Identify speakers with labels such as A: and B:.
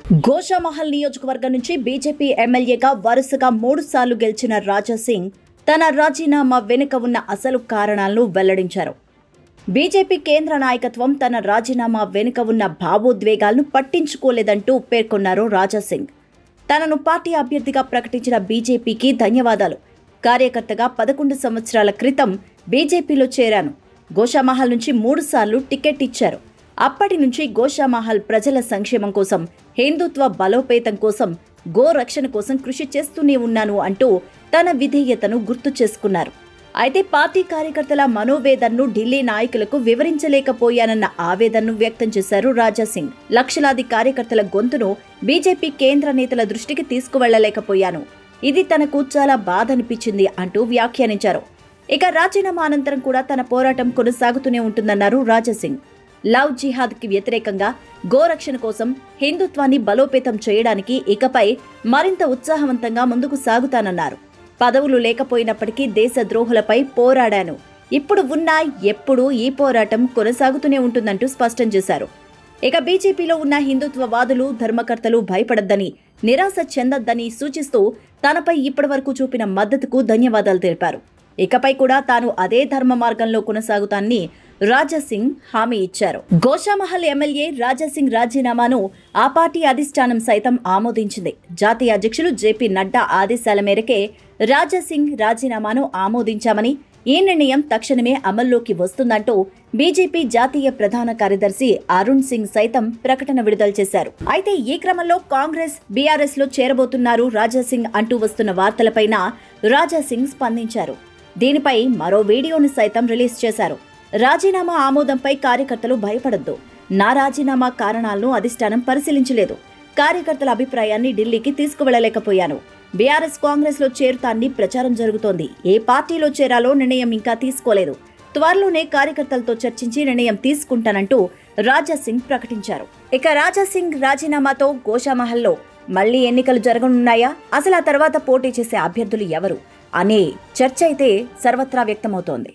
A: గోషామహల్ నియోజకవర్గం నుంచి బీజేపీ ఎమ్మెల్యేగా వరుసగా 3 సార్లు గెలిచిన రాజా సింగ్ తన రాజీనామా వెనుక ఉన్న అసలు కారణాలను వెల్లడించారు. బీజేపీ కేంద్ర నాయకత్వం తన రాజీనామా వెనుక ఉన్న భావోద్వేగాలను పట్టించుకోలేదంటూ పేర్కొన్నారు రాజా సింగ్. తనను పార్టీ అభ్యర్థిగా ప్రకటించిన బీజేపీకి ధన్యవాదాలు. కార్యకర్తగా 11 సంవత్సరాల క్రితం బీజేపీలో చేరాను. గోషామహల్ నుంచి 3 సార్లు టికెట్ ఇచ్చారు. అప్పటి నుంచి గోషామహల్ ప్రజల సంక్షేమం కోసం, హిందుత్వ బలోపేతం కోసం, గో రక్షణ కోసం కృషి చేస్తూనే ఉన్నాను అంటూ తన విధేయతను గుర్తు చేసుకున్నారు. అయితే పార్టీ కార్యకర్తల మనోవేదనను ఢిల్లీ నాయకులకు వివరించలేకపోయానన్న ఆవేదనను వ్యక్తం చేశారు రాజా సింగ్. లక్షలాది కార్యకర్తల గొంతును బీజేపీ కేంద్ర నేతల దృష్టికి తీసుకువెళ్లలేకపోయాను. ఇది తనకు చాలా బాధ అనిపించింది అంటూ వ్యాఖ్యానించారు. ఇక రాజీనామా అనంతరం కూడా తన పోరాటం కొనసాగుతూనే ఉంటుందన్నారు రాజా సింగ్. లవ్ జిహాద్కి వ్యతిరేకంగా, గోరక్షణ కోసం, హిందుత్వాన్ని బలోపేతం చేయడానికి ఇకపై మరింత ఉత్సాహవంతంగా ముందుకు సాగుతానన్నారు. పదవులు లేకపోయినప్పటికీ దేశ ద్రోహులపై పోరాడాను. ఇప్పుడు ఉన్నా ఎప్పుడూ ఈ పోరాటం కొనసాగుతూనే ఉంటుందంటూ స్పష్టం చేశారు. ఇక బీజేపీలో ఉన్న హిందుత్వవాదులు, ధర్మకర్తలు భయపడద్దని, నిరాశ చెందొద్దని సూచిస్తూ తనపై ఇప్పటివరకు చూపిన మద్దతుకు ధన్యవాదాలు తెలిపారు. ఇకపై కూడా తాను అదే ధర్మ మార్గంలో కొనసాగుతానని రాజా సింగ్ హామీ ఇచ్చారు. గోషామహల్ ఎమ్మెల్యే రాజా సింగ్ రాజీనామాను ఆ పార్టీ అధిష్టానం సైతం ఆమోదించింది. జాతీయ అధ్యక్షులు జేపీ నడ్డా ఆదేశాల మేరకే రాజా సింగ్ రాజీనామాను ఆమోదించామని, ఈ నిర్ణయం తక్షణమే అమల్లోకి వస్తుందంటూ బీజేపీ జాతీయ ప్రధాన కార్యదర్శి అరుణ్ సింగ్ సైతం ప్రకటన విడుదల చేశారు. అయితే ఈ క్రమంలో కాంగ్రెస్, బీఆర్ఎస్ లో చేరబోతున్నారు రాజా సింగ్ అంటూ వస్తున్న వార్తలపైన రాజా సింగ్ స్పందించారు. దీనిపై మరో వీడియోను సైతం రిలీజ్ చేశారు. రాజీనామా ఆమోదంపై కార్యకర్తలు భయపడొద్దు. నా రాజీనామా కారణాలను అధిష్టానం పరిశీలించలేదు. కార్యకర్తల అభిప్రాయాన్ని ఢిల్లీకి తీసుకువెళ్లలేకపోయాను. బీఆర్ఎస్, కాంగ్రెస్ లో చేరుతాన్ని ప్రచారం జరుగుతోంది. ఏ పార్టీలో చేరాలో నిర్ణయం ఇంకా తీసుకోలేదు. త్వరలోనే కార్యకర్తలతో చర్చించి నిర్ణయం తీసుకుంటానంటూ రాజా సింగ్ ప్రకటించారు. ఇక రాజా సింగ్ రాజీనామాతో గోషామహల్లో మళ్లీ ఎన్నికలు జరగనున్నాయా, అసలు ఆ తర్వాత పోటీ చేసే అభ్యర్థులు ఎవరు అనే చర్చ అయితే సర్వత్రా వ్యక్తమవుతోంది.